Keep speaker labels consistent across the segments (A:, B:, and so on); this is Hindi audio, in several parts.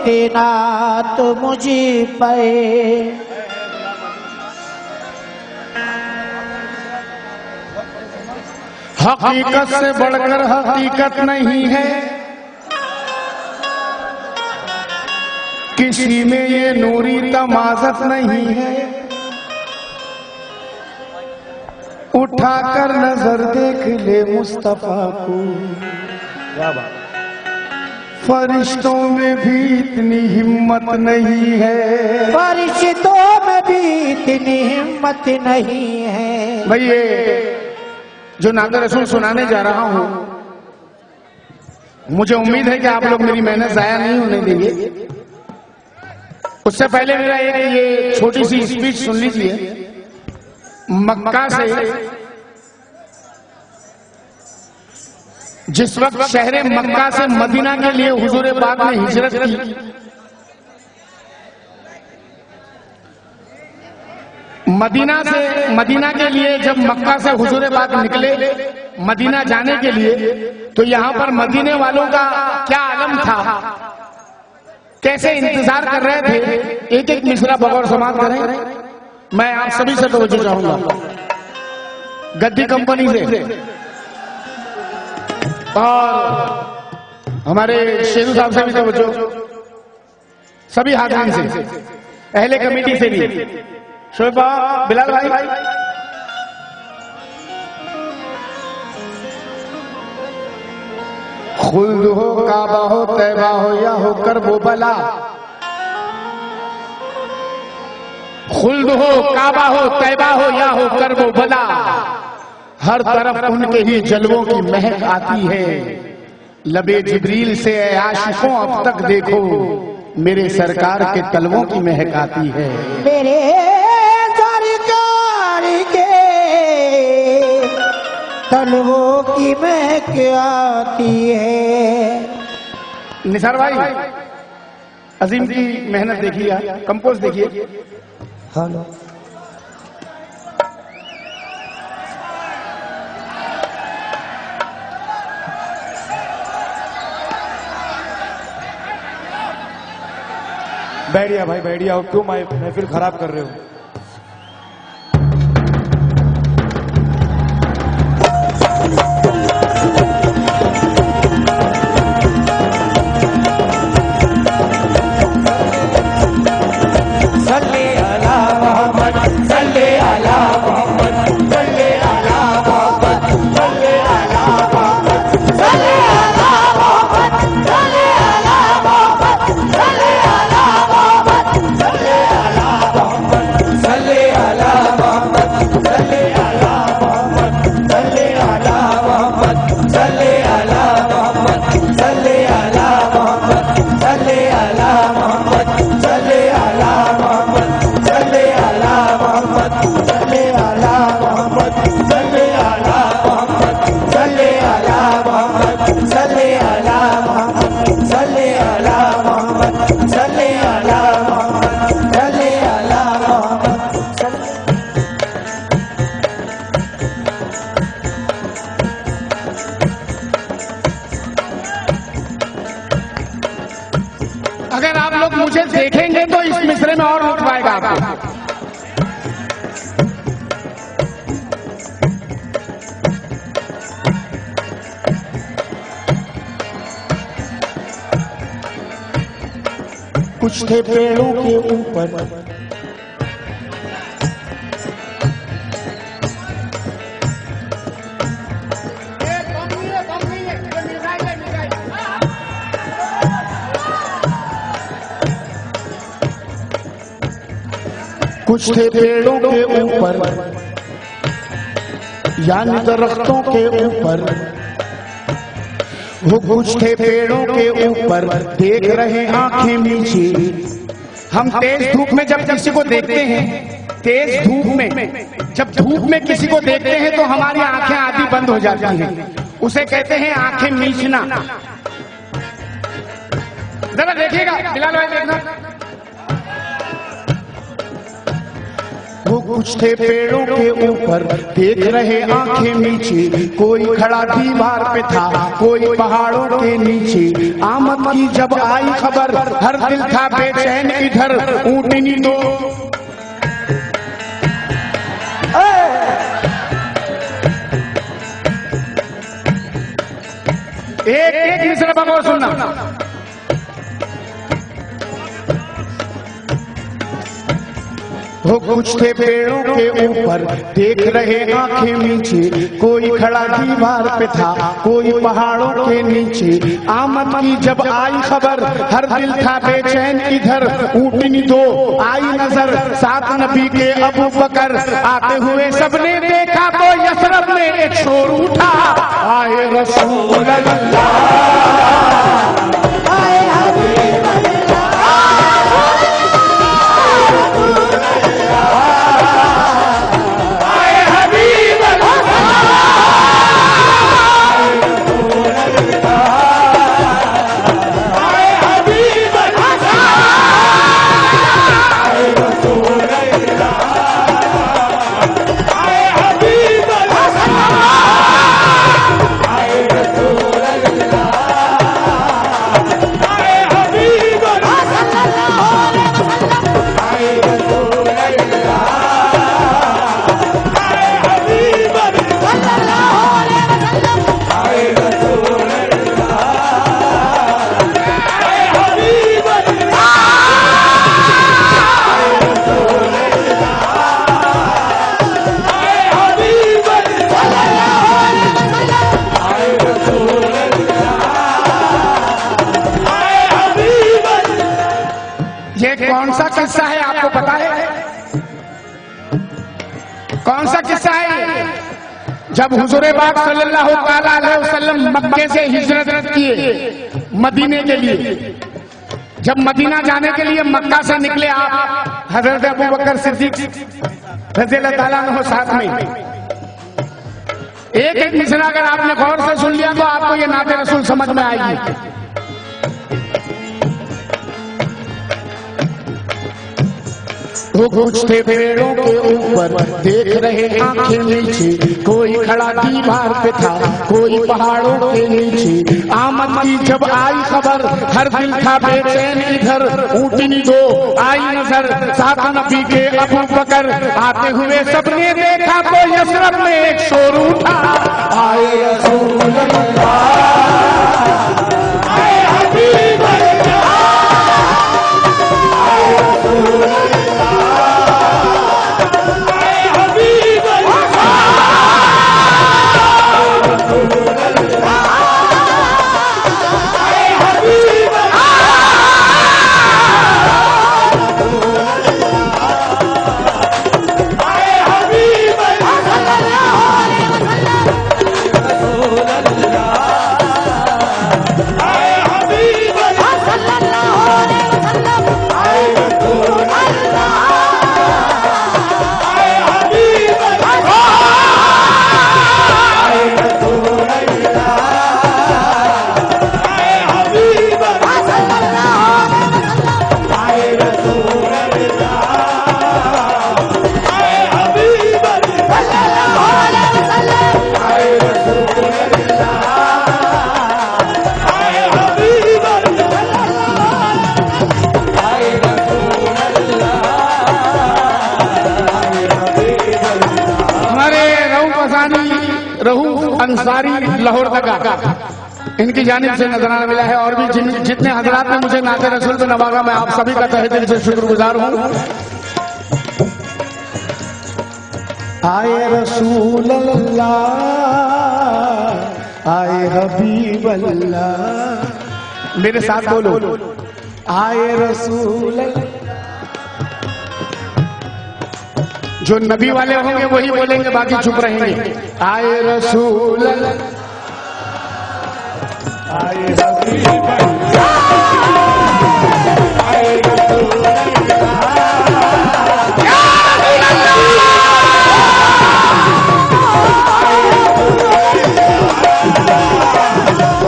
A: इनात मुझी पे।
B: हकीकत से बढ़कर हकीकत नहीं है, किसी में ये नूरी तमाज़त नहीं है। उठाकर नजर देख ले मुस्तफा को, क्या बात, फरिश्तों में भी इतनी हिम्मत नहीं है।
A: फरिश्तों में भी इतनी हिम्मत नहीं है।
B: भाई ये जो नात रसूल सुनाने जा रहा हूं, मुझे उम्मीद है कि आप लोग मेरी मेहनत जाया नहीं होने देंगे। उससे पहले मेरा एक ये छोटी सी स्पीच सुन लीजिए। मक्का से जिस वक्त शहरे मक्का से मदीना के लिए हुजूर पाक ने हिजरत की, मदीना के लिए जब मक्का से हुजूर पाक निकले मदीना जाने के लिए, तो यहां पर मदीने वालों का क्या आलम था, कैसे इंतजार कर रहे थे। एक एक मिसरा बगौर समाप्त करें। मैं आप सभी से तवज्जो चाहूंगा, गद्दी कंपनी से और हमारे शेरू साहब से भी तवज्जो, सभी हाज़रीन से, अहले कमेटी से भी। शोएब बिलाल भाई, खुल्द हो, काबा हो, तैबा हो या हो करबो बला, खुल्द हो, काबा हो, तैबा हो या हो करबो बला, हर तरफ उनके ही जलवों की महक आती है। लबे जिब्रील से आशिकों अब तक देखो, मेरे सरकार के तलवों की महक आती है।
A: मेरे सरकार के तलवों की महक आती है।
B: निसार भाई, अजीम की मेहनत देखिए, कंपोज देखिए।
A: हेलो,
C: बैठिया भाई बैठिया, क्यों महफिल खराब कर रहे हो।
B: अगर आप लोग मुझे देखेंगे तो इस मिसरे में और लुत्फ आएगा आपको। कुछ थे पेड़ों के ऊपर, कुछ थे पेड़ों के ऊपर यानी दरख्तों के ऊपर, वो कुछ थे पेड़ों के ऊपर देख रहे आंखें नीचे। हम तेज धूप में जब किसी को देखते हैं, तेज धूप में जब धूप में किसी को देखते हैं तो हमारी आंखें आधी बंद हो जाती हैं, उसे कहते हैं आंखें मीचना। जरा देखिएगा बिलाल भाई, देखना। वो कुछ थे पेड़ों के ऊपर, देख रहे आंखें नीचे, कोई खड़ा दीवार पे था, कोई पहाड़ों के नीचे। आमद की जब आई खबर, हर दिल था बेचैन इधर, ऊँटनी तो एक मिसरा बगौर सुनना। वो कुछ थे पेड़ों के ऊपर, देख रहे आंखें नीचे, कोई खड़ा दीवार पे था, कोई पहाड़ों के नीचे। आमद की जब आई खबर, हर दिल था बेचैन इधर, ऊँटनी दो आई नजर, साथ नबी के अबू बकर आते हुए सबने देखा तो यसरब में एक शोर उठा, आए रसूल अल्लाह, आए हबीब कौन सा किस्सा है आपको पता है? कौन सा किस्सा है? जब हुजूर पाक सल्लल्लाहु अलैहि वसल्लम मक्के से हिजरत किए मदीने के लिए, जब मदीना जाने के लिए मक्का से निकले आप, हजरत अबू बकर सिद्दीक रज़ियल्लाहु ताला अन्हु साथ में। एक एक मिसरा अगर आपने गौर से सुन लिया तो आपको ये नाते रसूल समझ में आएगी। वो कुछ थे पेड़ों के ऊपर, देख रहे आंखें नीचे, कोई खड़ा दीवार पे था, कोई पहाड़ों के नीचे। आमद की जब आई खबर, हर दिल था बेचैन इधर, ऊँटनी दो आई नजर, साथ नबी के अबू बकर आते हुए सबने देखा तो यसरब में एक शोर उठा, आए रसूल अल्लाह, आए हबीब अल्लाह, आए रसूल अल्लाह। अंसारी लाहौर तक इनकी जानिब से नजराना मिला है। और भी जितने हजरात ने मुझे नाते रसूल पे नवाजा, मैं आप सभी का तहे दिल से शुक्रगुजार हूँ। आए रसूल अल्लाह, आए हबीब अल्लाह, मेरे साथ बोलो, आए रसूल अल्लाह। जो नबी वाले होंगे वही बोलेंगे, बाकी चुप रहेंगे। आए रसूल अल्लाह, आए हबीब अल्लाह, आए रसूल अल्लाह, या रसूल अल्लाह, आए रसूल अल्लाह,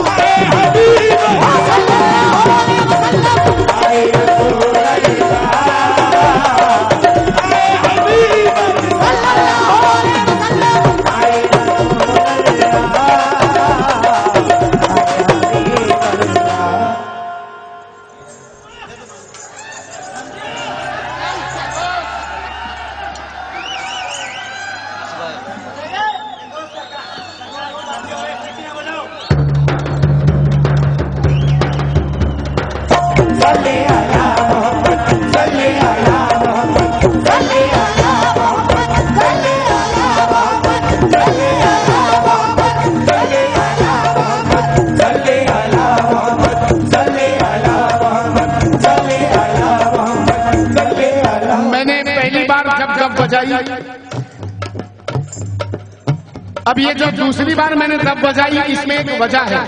B: आए हबीब अल्लाह, आए रसूल अल्लाह, आए हबीब अब ये जो दूसरी बार मैंने तब बजाई, इसमें एक वजह है।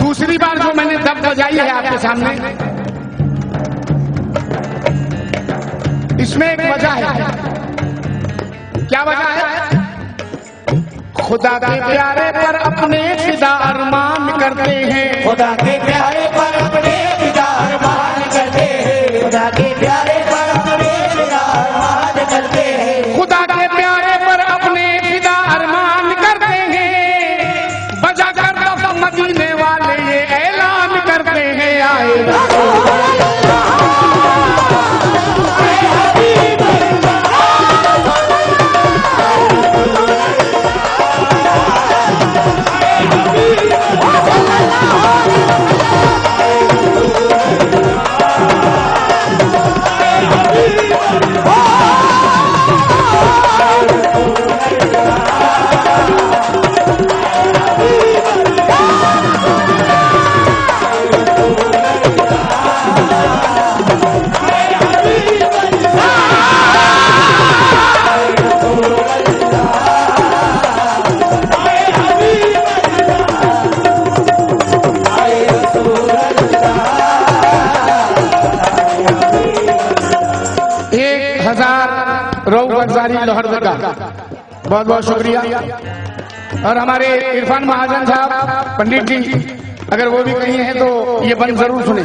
B: दूसरी बार जो मैंने तब बजाई है आपके सामने, इसमें एक वजह है। क्या वजह है? खुदा के प्यारे पर अपने फिदा अरमान करते हैं,
A: खुदा के प्यारे पर अपने फिदा अरमान करते हैं, खुदा के प्यारे पर अपने फिदा अरमान करते हैं,
B: खुदा के प्यारे पर अपने फिदा अरमान करते हैं। बजा कर दफ मदीने वाले ये ऐलान करते हैं, आए लोहरदगा, बहुत बहुत शुक्रिया। और हमारे इरफान महाजन साहब पंडित जी, अगर वो भी कहीं हैं तो ये बंद जरूर सुने।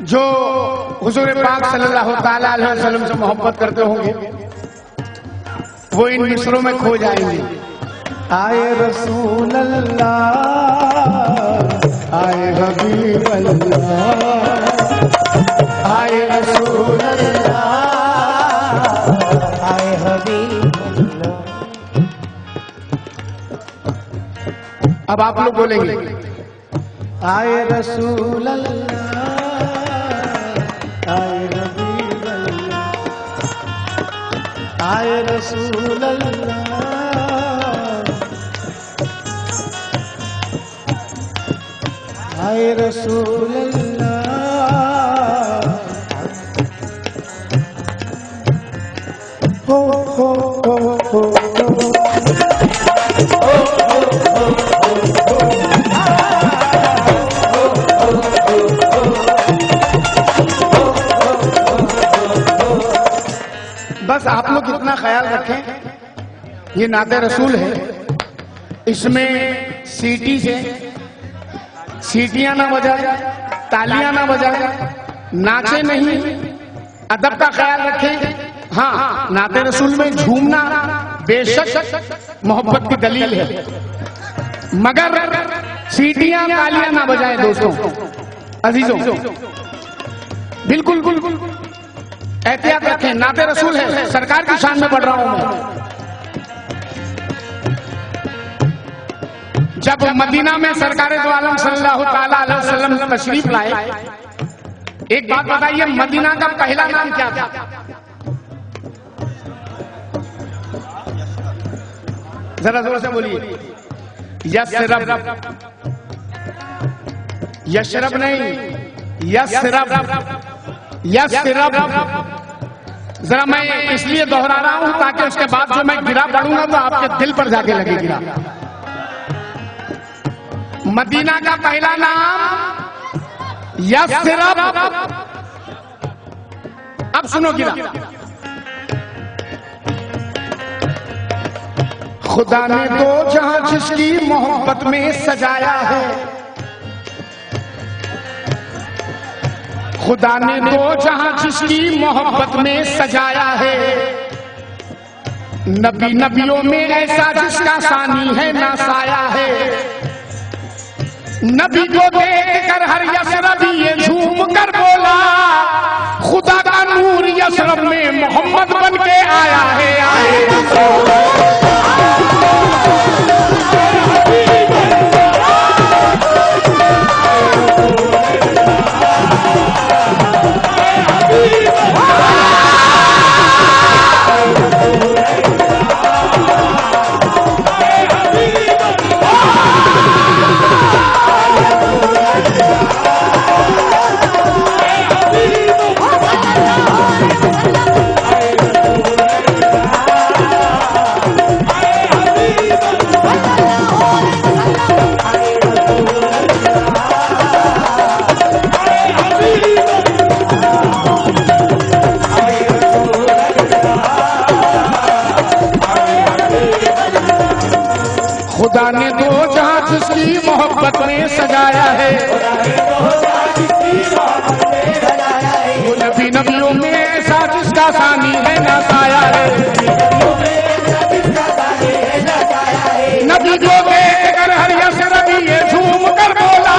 B: जो हुजूर पाक सल्लल्लाहु ताला अलैहि वसल्लम से मोहब्बत करते होंगे वो इन मिसरों में खो जाएंगे।
A: आए रसूल अल्लाह, आए हबीब अल्लाह, आए रसूल अल्लाह, आए हबीब अल्लाह।
B: अब आप लोग बोलेंगे,
A: आए रसूल अल्लाह, आए हबीब अल्लाह, आए रसूल अल्लाह, आए रसूल अल्लाह। हो हो हो हो
B: बस आप लोग इतना ख्याल रखें, ये नाते रसूल है, इसमें सीटी से सीटियां ना बजाए, तालियां ना बजाए, नाचे नहीं, अदब का ख्याल रखें। हाँ, नाते रसूल में झूमना बेशक मोहब्बत की दलील है, मगर सीटियां तालियां ना बजाए दोस्तों अजीजों, बिल्कुल बिल्कुल एहतियात रखें। नाते रसूल है, सरकार की शान में बढ़ रहा हूं मैं। जब मदीना में सरकार दो आलम सल्लल्लाहु ताला अलैहि वसल्लम तशरीफ लाए, एक बात बताइए, मदीना का पहला नाम क्या था? जरा जोर से बोलिए। यशरब, यशरब नहीं, यशरब, यशरब। जरा मैं इसलिए दोहरा रहा हूं ताकि उसके बाद जो मैं गिरा पढ़ूंगा तो आपके दिल पर जाके लगे गिरा। मदीना का पहला नाम यशरब। अब सुनो गिरा। खुदा ने दो जहां जिसकी मोहब्बत में सजाया है, खुदा ने दो जहां जिसकी मोहब्बत में सजाया है, नबी नबियों में ऐसा जिसका सानी है ना साया है। नबी को देखकर हर यशरबी ये झूम कर बोला, खुदा का नूर यशरब में मोहम्मद बन के आया है, आए खुदा ने दो जहां जिसकी मोहब्बत में सजाया है, वो नबी नबियों में ऐसा जिसका सानी है ना साया है। नबी जो देख कर हर यसरबी ये झूम कर बोला,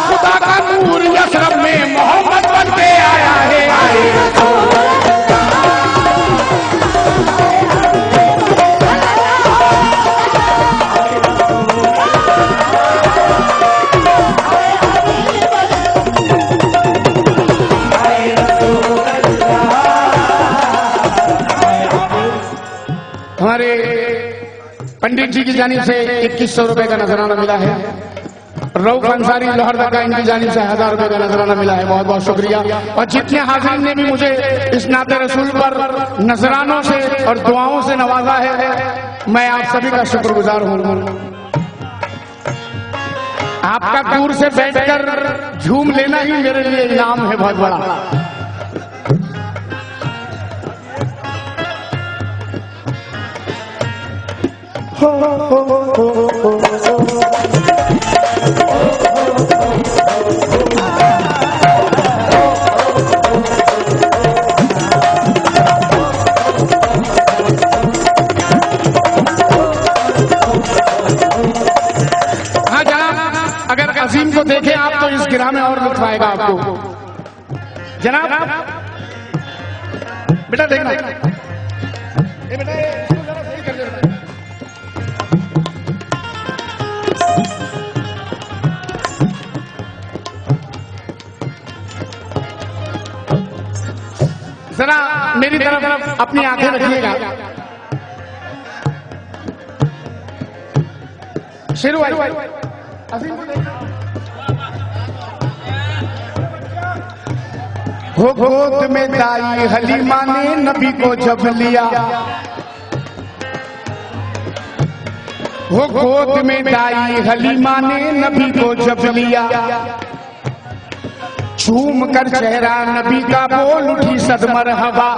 B: खुदा का नूर यसरब में मोहब्बत बन के आया है। हमारे पंडित जी की जानिब से 2100 रुपए का नजराना मिला है। रऊफ अंसारी लोहरदगा इनकी जानिब से 1000 रुपए का नजराना मिला है। बहुत बहुत शुक्रिया। और जितने हाजिरीन ने भी मुझे इस नाते रसूल पर नजरानों से और दुआओं से नवाजा है, मैं आप सभी का शुक्रगुजार हूँ। आपका दूर से बैठकर झूम लेना ही मेरे लिए इनाम है बहुत बड़ा। हाँ जनाब, अगर अजीम को देखें आप तो इस गिरा में और लुत्फ आएगा आपको। जनाब बेटा देखना, बेटा इसको जरा सही कर देना। जरा मेरी तरफ अपनी आंखें रखिएगा। शेरू भाई हो गोद में दाई हलीमा ने नबी को जब लिया, हो गोद में दाई हलीमा ने नबी को जब लिया, झूम कर चेहरा नबी का बोल उठी सदमर हवा।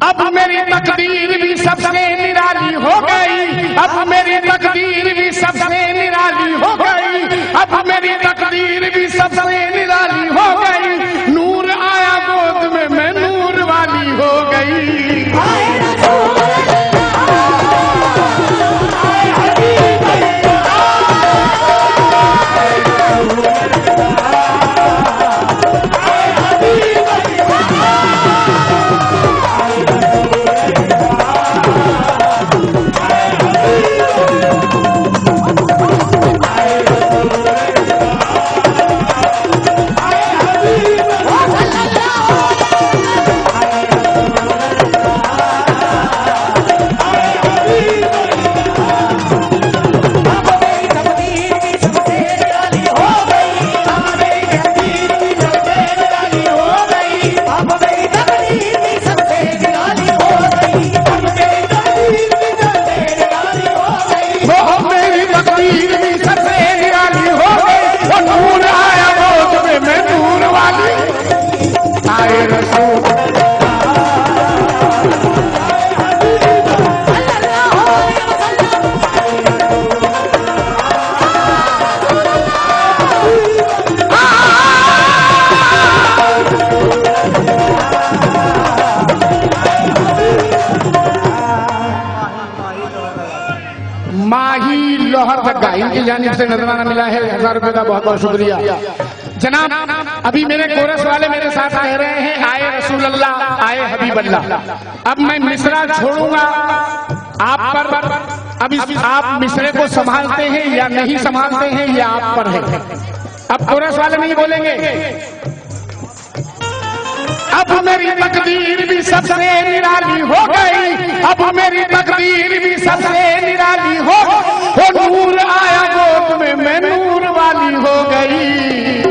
B: अब मेरी तकदीर भी सबसे निराली हो गई, अब मेरी तकदीर भी सबसे निराली हो गई, अब मेरी तकदीर भी सबसे निराली हो गई। नूर आया गोद में मैं नूर वाली हो गई। माही लोहरदगा इनकी जानिब से नजराना मिला है 1000 रुपए का। बहुत बहुत शुक्रिया। जनाब अभी मेरे कोरस वाले मेरे साथ कह रहे हैं आए रसूल अल्लाह आए हबीब अल्लाह। अब मैं मिसरा छोड़ूंगा आप पर, अब आप मिसरे को संभालते हैं या नहीं संभालते हैं ये आप पर है। अब कोरस वाले नहीं बोलेंगे। अब मेरी तकदीर भी सबसे निराली हो गई, अब मेरी तकदीर भी सबसे निराली हो, नूर आया गोद में मैं नूर वाली हो गई।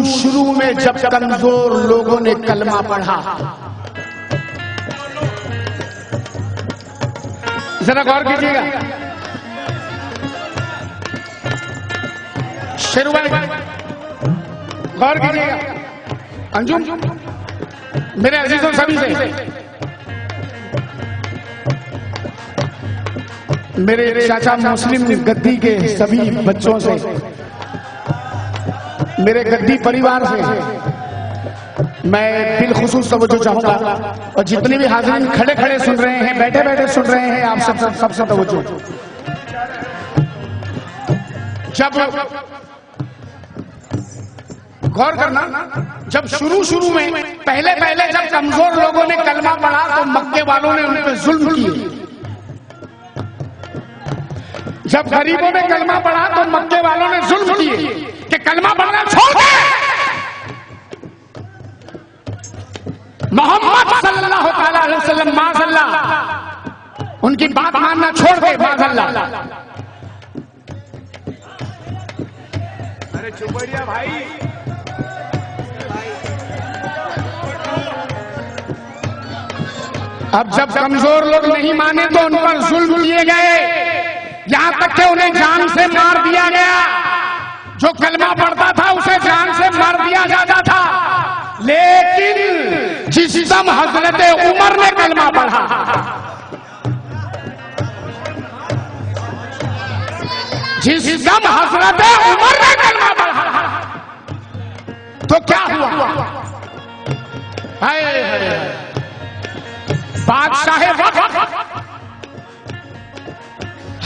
B: शुरू में जब कमजोर लोगों ने कलमा पढ़ा, जरा गौर कीजिएगा। शेरू भाई गौर कीजिएगा। अंजुम मेरे अजीजों सभी से, मेरे चाचा मुस्लिम गद्दी के सभी बच्चों से, मेरे गद्दी परिवार से मैं बिलखुसूस तवज्जो चाहूंगा, और जितने भी हाजिरीन खड़े खड़े सुन रहे हैं, बैठे बैठे सुन रहे हैं, आप सबसे तवज्जो। जब गौर करना, जब शुरू में पहले जब कमजोर लोगों ने कलमा पढ़ा तो मक्के वालों ने उन पर जुल्म किए। जब गरीबों ने कलमा पढ़ा तो मक्के वालों ने जुल्म किए कि कलमा पढ़ना छोड़ दे, मोहम्मद सल्लल्लाहु अलैहि वसल्लम माज़अल्लाह उनकी बात मानना छोड़ दे, माज़अल्लाह।
C: अरे चुपड़िया भाई,
B: अब जब कमजोर लोग नहीं माने तो उन पर जुल्म किए गए, यहां तक कि उन्हें जान से मार दिया गया। जो कलमा पढ़ता था उसे जान से मार दिया जाता था। लेकिन जिस दम हजरत उमर ने कलमा पढ़ा, जिस दम हजरत उमर ने कलमा पढ़ा तो क्या हुआ? हाय बादशाह वक्त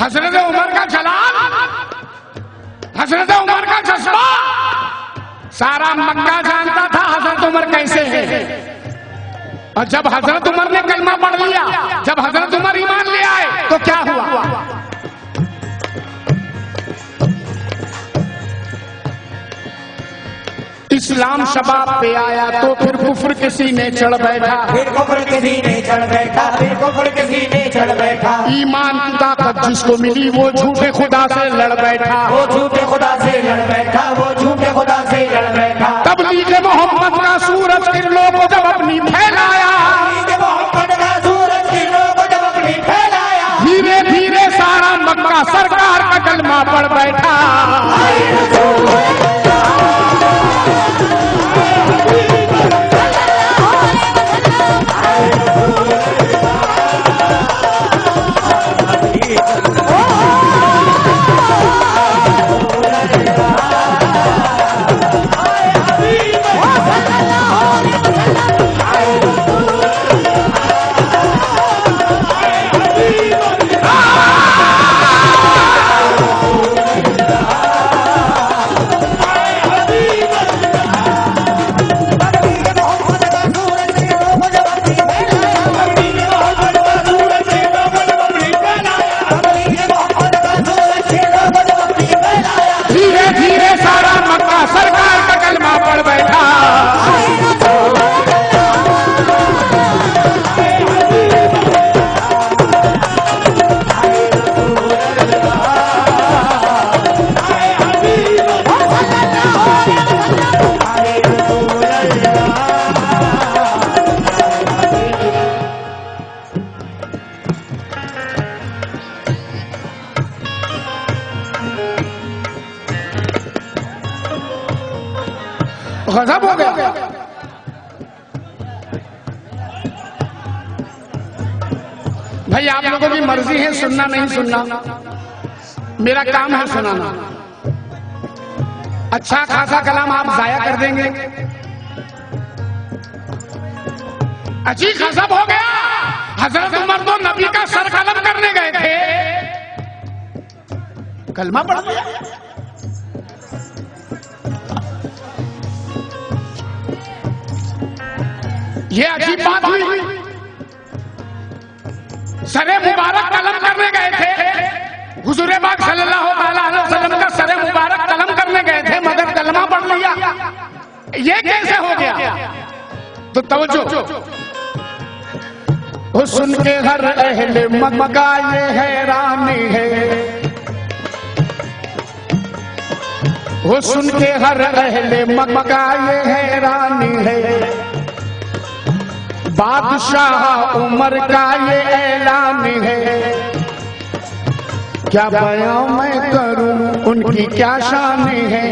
B: हजरत उमर का जलाल, हजरत उमर का जज्बा सारा मक्का जानता था हजरत उमर कैसे है। और जब हजरत उमर ने कलमा पढ़ लिया, जब हजरत उमर ईमान ले आए तो क्या हुआ? इस्लाम शबाब पे आया तो फिर कुफ्र के सीने चढ़ बैठा,
A: फिर कुफ्र के सीने चढ़ बैठा, फिर कुफ्र के सीने चढ़ बैठा।
B: ईमान की ताकत जिसको मिली वो झूठे खुदा से लड़ बैठा,
A: वो झूठे खुदा से लड़ बैठा, वो झूठे खुदा से लड़ बैठा।
B: तबलीग मोहम्मद का सूरज किरणों को जब अपनी फैलाया,
A: मोहम्मद का सूरज किरणों को जब अपनी फैलाया,
B: धीरे धीरे सारा मक्का सरकार का कलमा पढ़ बैठा। गजब हो गया। भाई आप लोगों की मर्जी है सुनना नहीं सुनना, मेरा काम है सुनाना। अच्छा खासा कलाम आप जाया कर देंगे। अजी गजब हो गया। हजरत उमर तो नबी का सर कलम करने गए थे, कलमा पढ़ लिया। ये अजीब बात हुई। सरे मुबारक कलम करने गए थे, हुजूर पाक सल्लल्लाहु अलैहि वसल्लम का सरे मुबारक कलम करने गए थे, मगर कलमा पढ़ लिया। ये कैसे हो गया? तो तवज्जो, वो सुन के हर अहले मक्का ये हैरानी है, वो सुन के हर अहले मक्का ये हैरानी है, बादशाह उमर का ये ऐलान है। क्या बयां मैं करूं उनकी क्या शान है,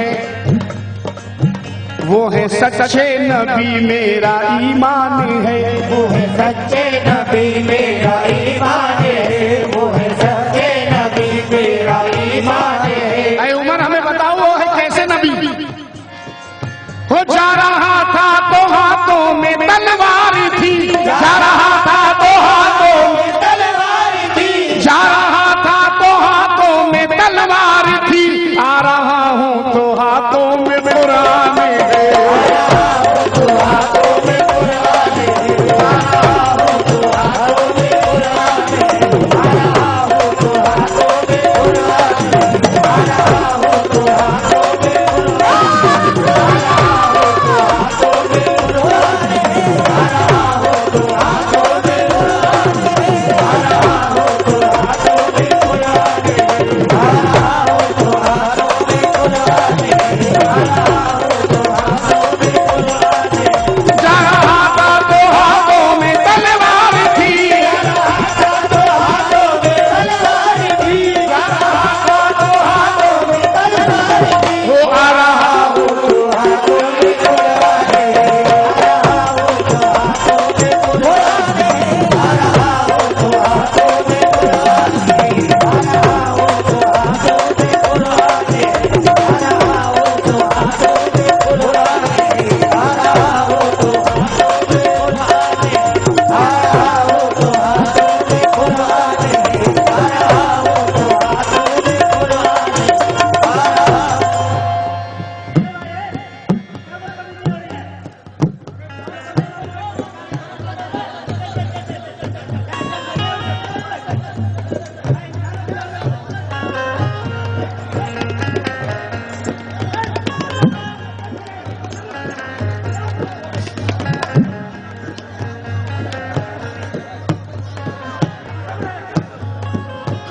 B: वो है सच्चे नबी मेरा ईमान है,
A: वो है सच्चे नबी मेरा ईमान है, वो है सच्चे नबी मेरा ईमान है।
B: ऐ उमर हमें बताओ वो है कैसे नबी? वो जा रहा था तो हाथों में तलवार थी, जा रहा था तो हाथों में
A: तलवार थी,
B: जा रहा था तो हाथों में तलवार थी, आ रहा हूँ तो हाथों में कुरान है।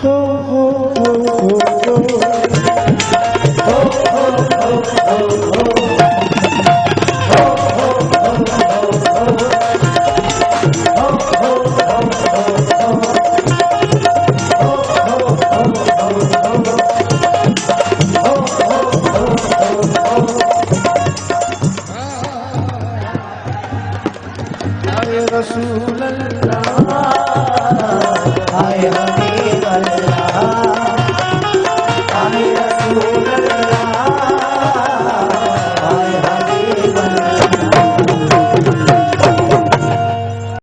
A: हो